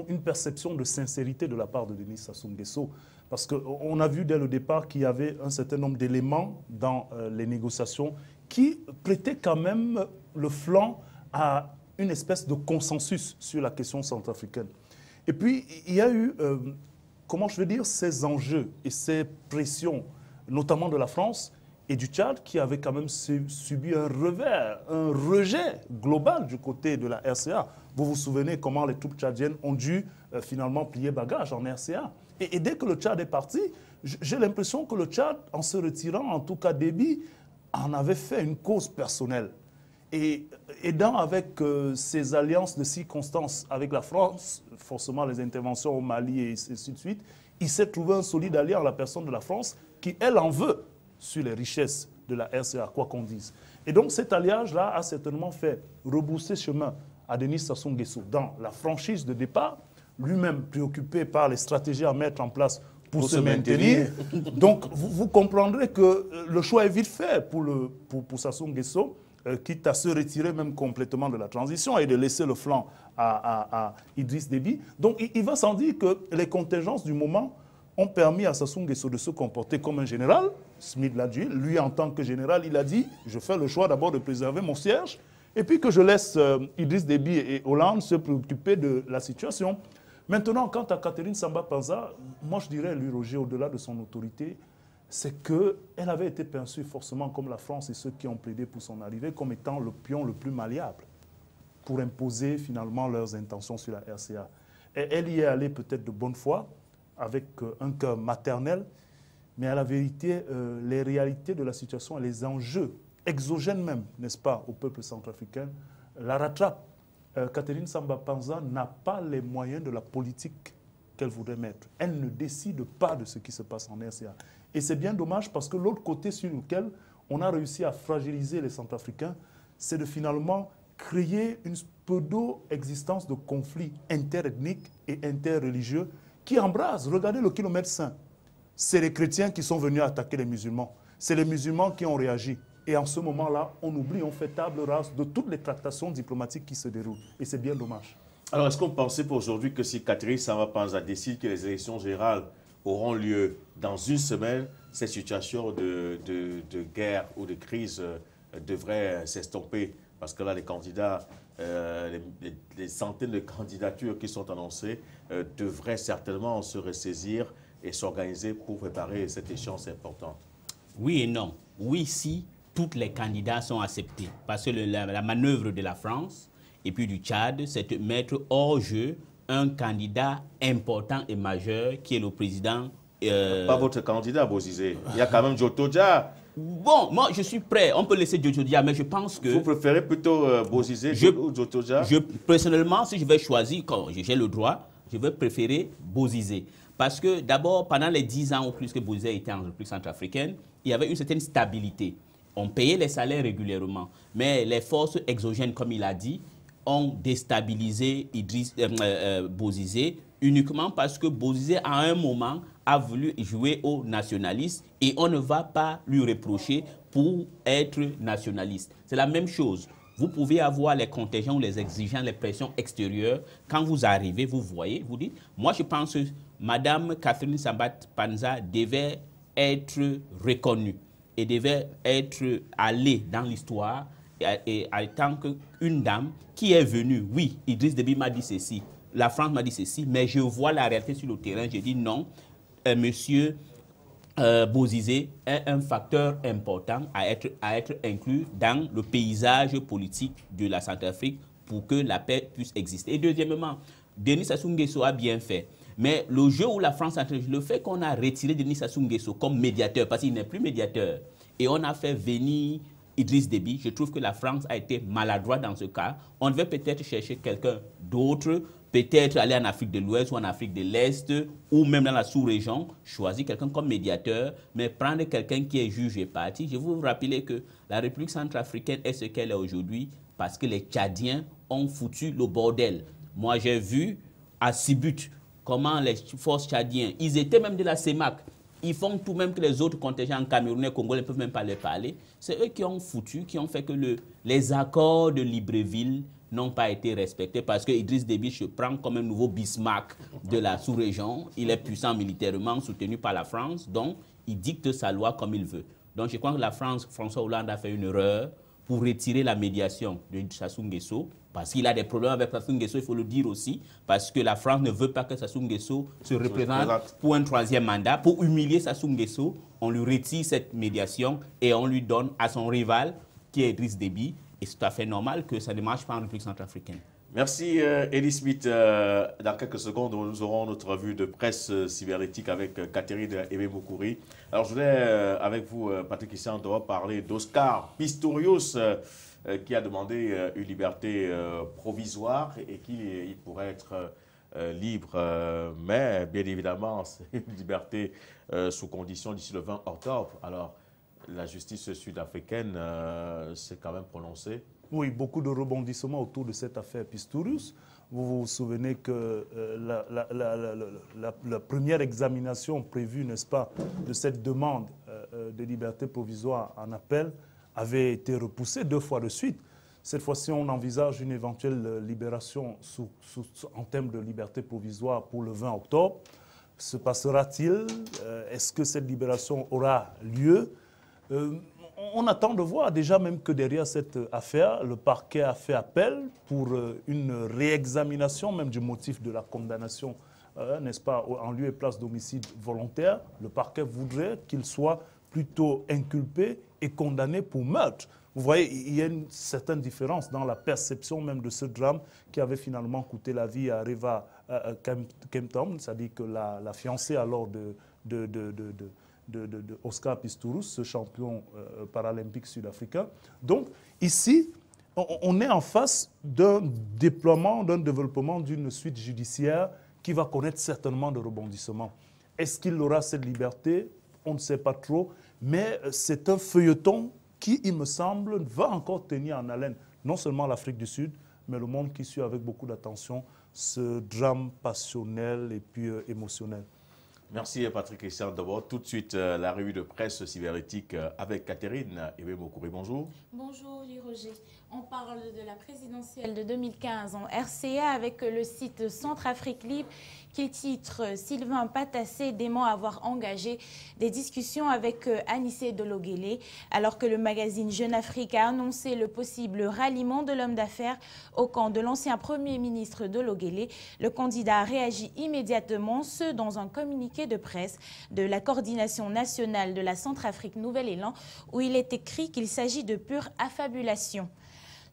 une perception de sincérité de la part de Denis Sassou Nguesso. Parce qu'on a vu dès le départ qu'il y avait un certain nombre d'éléments dans les négociations qui prêtaient quand même le flanc à une espèce de consensus sur la question centrafricaine. Et puis, il y a eu, comment je veux dire, ces enjeux et ces pressions, notamment de la France et du Tchad, qui avaient quand même subi un revers, un rejet global du côté de la RCA. Vous vous souvenez comment les troupes tchadiennes ont dû finalement plier bagage en RCA. Et dès que le Tchad est parti, j'ai l'impression que le Tchad, en se retirant, en tout cas Déby, en avait fait une cause personnelle. Et aidant avec ces alliances de circonstances avec la France, forcément les interventions au Mali et ainsi de suite, il s'est trouvé un solide allié en la personne de la France qui, elle, en veut sur les richesses de la RCA, quoi qu'on dise. Et donc cet alliage-là a certainement fait rebousser chemin à Denis Sassou Nguesso dans la franchise de départ, lui-même préoccupé par les stratégies à mettre en place pour se maintenir. Donc vous comprendrez que le choix est vite fait pour Sassou Nguesso, quitte à se retirer même complètement de la transition et de laisser le flanc à Idriss Déby. Donc il va sans dire que les contingences du moment ont permis à Sassou Nguesso de se comporter comme un général. Smith l'a dit. Lui, en tant que général, il a dit « Je fais le choix d'abord de préserver mon siège et puis que je laisse Idriss Déby et Hollande se préoccuper de la situation. » Maintenant, quant à Catherine Samba-Panza, moi je dirais, lui, Roger, au-delà de son autorité, c'est qu'elle avait été perçue forcément comme la France et ceux qui ont plaidé pour son arrivée comme étant le pion le plus malléable pour imposer finalement leurs intentions sur la RCA. Et elle y est allée peut-être de bonne foi, avec un cœur maternel, mais à la vérité, les réalités de la situation et les enjeux exogènes même, n'est-ce pas, au peuple centrafricain, la rattrapent. Catherine Samba-Panza n'a pas les moyens de la politique qu'elle voudrait mettre. Elle ne décide pas de ce qui se passe en RCA. Et c'est bien dommage parce que l'autre côté sur lequel on a réussi à fragiliser les Centrafricains, c'est de finalement créer une pseudo-existence de conflits interethniques et interreligieux qui embrasent. Regardez le kilomètre saint. C'est les chrétiens qui sont venus attaquer les musulmans. C'est les musulmans qui ont réagi. Et en ce moment-là, on oublie, on fait table rase de toutes les tractations diplomatiques qui se déroulent. Et c'est bien dommage. Alors, est-ce qu'on pensait pour aujourd'hui que si Catherine Samba-Panza décide que les élections générales auront lieu dans une semaine, cette situation de guerre ou de crise devrait s'estomper? Parce que là, les candidats, les centaines de candidatures qui sont annoncées devraient certainement se ressaisir et s'organiser pour préparer cette échéance importante. Oui et non. Oui, si tous les candidats sont acceptés. Parce que la manœuvre de la France et puis du Tchad, c'est de mettre hors jeu un candidat important et majeur qui est le président. Pas votre candidat, Bozizé. Il y a quand même Jotodia. Bon, moi je suis prêt. On peut laisser Jotodia, mais je pense que... Vous préférez plutôt Bozizé ou Jotodia? Personnellement, si je vais choisir, quand j'ai le droit, je vais préférer Bozizé. Parce que d'abord, pendant les 10 ans ou plus que Bozizé était en République centrafricaine, il y avait une certaine stabilité. On payait les salaires régulièrement. Mais les forces exogènes, comme il a dit, ont déstabilisé Bozizé uniquement parce que Bozizé, à un moment, a voulu jouer aux nationalistes et on ne va pas lui reprocher pour être nationaliste. C'est la même chose. Vous pouvez avoir les contingents, les exigeants, les pressions extérieures. Quand vous arrivez, vous voyez, vous dites, moi je pense que Mme Catherine Samba-Panza devait être reconnue et devait être allée dans l'histoire et en tant qu'une dame qui est venue. Oui, Idriss Déby m'a dit ceci, la France m'a dit ceci, mais je vois la réalité sur le terrain. J'ai dit non, monsieur Bozizé est un facteur important à être inclus dans le paysage politique de la Centrafrique pour que la paix puisse exister. Et deuxièmement, Denis Sassou Nguesso a bien fait. Mais le jeu où la France a le fait qu'on a retiré Denis Sassou Nguesso comme médiateur, parce qu'il n'est plus médiateur, et on a fait venir Idriss Déby, je trouve que la France a été maladroite dans ce cas. On devait peut-être chercher quelqu'un d'autre, peut-être aller en Afrique de l'Ouest ou en Afrique de l'Est, ou même dans la sous-région, choisir quelqu'un comme médiateur, mais prendre quelqu'un qui est juge et parti. Je vous rappelle que la République centrafricaine est ce qu'elle est aujourd'hui parce que les Tchadiens ont foutu le bordel. Moi, j'ai vu à Sibut comment les forces tchadiennes, ils étaient même de la CEMAC, ils font tout même que les autres contingents camerounais, congolais ne peuvent même pas les parler. C'est eux qui ont foutu, qui ont fait que les accords de Libreville n'ont pas été respectés parce que Idriss Déby se prend comme un nouveau Bismarck de la sous-région. Il est puissant militairement, soutenu par la France, donc il dicte sa loi comme il veut. Donc je crois que la France, François Hollande a fait une erreur pour retirer la médiation de Sassou Nguesso, parce qu'il a des problèmes avec Sassou Nguesso, il faut le dire aussi, parce que la France ne veut pas que Sassou Nguesso se représente pour un troisième mandat. Pour humilier Sassou Nguesso, on lui retire cette médiation et on lui donne à son rival, qui est Idriss Déby. Et c'est tout à fait normal que ça ne marche pas en République centrafricaine. Merci Elie Smith. Dans quelques secondes, nous aurons notre revue de presse cybernétique avec Catherine Ebemoukouri. Alors je voulais, avec vous, Patrick Issandro, parler d'Oscar Pistorius, qui a demandé une liberté provisoire et qu'il pourrait être libre. Mais bien évidemment, c'est une liberté sous condition d'ici le 20 octobre. Alors, la justice sud-africaine s'est quand même prononcée. Oui, beaucoup de rebondissements autour de cette affaire Pistorius. Vous vous souvenez que la première examination prévue, n'est-ce pas, de cette demande de liberté provisoire en appel avait été repoussée 2 fois de suite. Cette fois-ci, on envisage une éventuelle libération en termes de liberté provisoire pour le 20 octobre. se passera-t-il? Est-ce que cette libération aura lieu? On attend de voir déjà même que derrière cette affaire, le parquet a fait appel pour une réexamination même du motif de la condamnation, n'est-ce pas, en lieu et place d'homicide volontaire. Le parquet voudrait qu'il soit plutôt inculpé et condamné pour meurtre. Vous voyez, il y a une certaine différence dans la perception même de ce drame qui avait finalement coûté la vie à Reva Kemptom, c'est-à-dire que la fiancée alors de Oscar Pistorius, ce champion paralympique sud-africain. Donc ici, on est en face d'un déploiement, d'un développement d'une suite judiciaire qui va connaître certainement de rebondissements. Est-ce qu'il aura cette liberté? On ne sait pas trop, mais c'est un feuilleton qui, il me semble, va encore tenir en haleine non seulement l'Afrique du Sud, mais le monde qui suit avec beaucoup d'attention ce drame passionnel et puis émotionnel. Merci Patrick Christian. D'abord, tout de suite, la revue de presse cybernétique avec Catherine Ebé-Mokouri. Bonjour. Bonjour, Roger. On parle de la présidentielle de 2015 en RCA avec le site Centrafrique Libre qui titre « Sylvain Patassé dément avoir engagé des discussions avec Anissé Dologuélé » alors que le magazine Jeune Afrique a annoncé le possible ralliement de l'homme d'affaires au camp de l'ancien Premier ministre Dologuélé. Le candidat a réagi immédiatement, ce dans un communiqué de presse de la coordination nationale de la Centrafrique Nouvel-Élan où il est écrit qu'il s'agit de pure affabulation.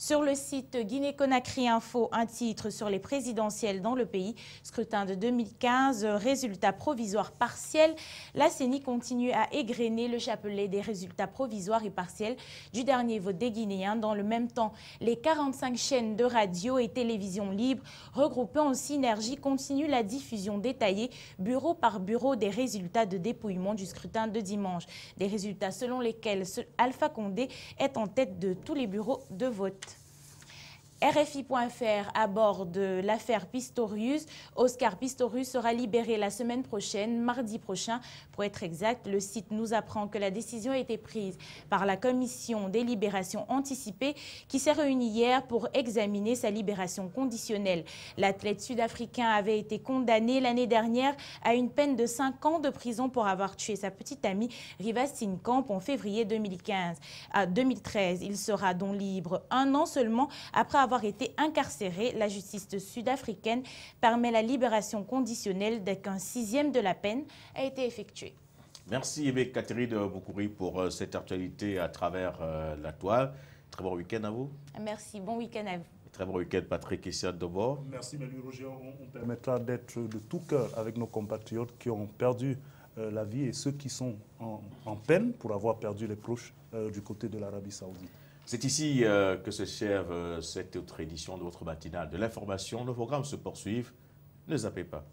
Sur le site Guinée-Conakry Info, un titre sur les présidentielles dans le pays. Scrutin de 2015, résultats provisoires partiels. La CENI continue à égrener le chapelet des résultats provisoires et partiels du dernier vote des Guinéens. Dans le même temps, les 45 chaînes de radio et télévision libres regroupées en synergie continuent la diffusion détaillée, bureau par bureau, des résultats de dépouillement du scrutin de dimanche. Des résultats selon lesquels Alpha Condé est en tête de tous les bureaux de vote. RFI.fr aborde l'affaire Pistorius. Oscar Pistorius sera libéré la semaine prochaine, mardi prochain. Pour être exact, le site nous apprend que la décision a été prise par la commission des libérations anticipées qui s'est réunie hier pour examiner sa libération conditionnelle. L'athlète sud-africain avait été condamné l'année dernière à une peine de 5 ans de prison pour avoir tué sa petite amie Riva Steenkamp en février 2013. Il sera donc libre 1 an seulement après avoir été incarcéré. La justice sud-africaine permet la libération conditionnelle dès qu'un 6e de la peine a été effectué. Merci Catherine Mokouri pour cette actualité à travers la toile. Très bon week-end à vous. Merci, bon week-end à vous. Très bon week-end Patrick Christian Dobor. Merci Roger, on permettra d'être de tout cœur avec nos compatriotes qui ont perdu la vie et ceux qui sont en peine pour avoir perdu les proches du côté de l'Arabie Saoudite. C'est ici que s'achève cette autre édition de votre matinale de l'information. Nos programmes se poursuivent. Ne zappez pas.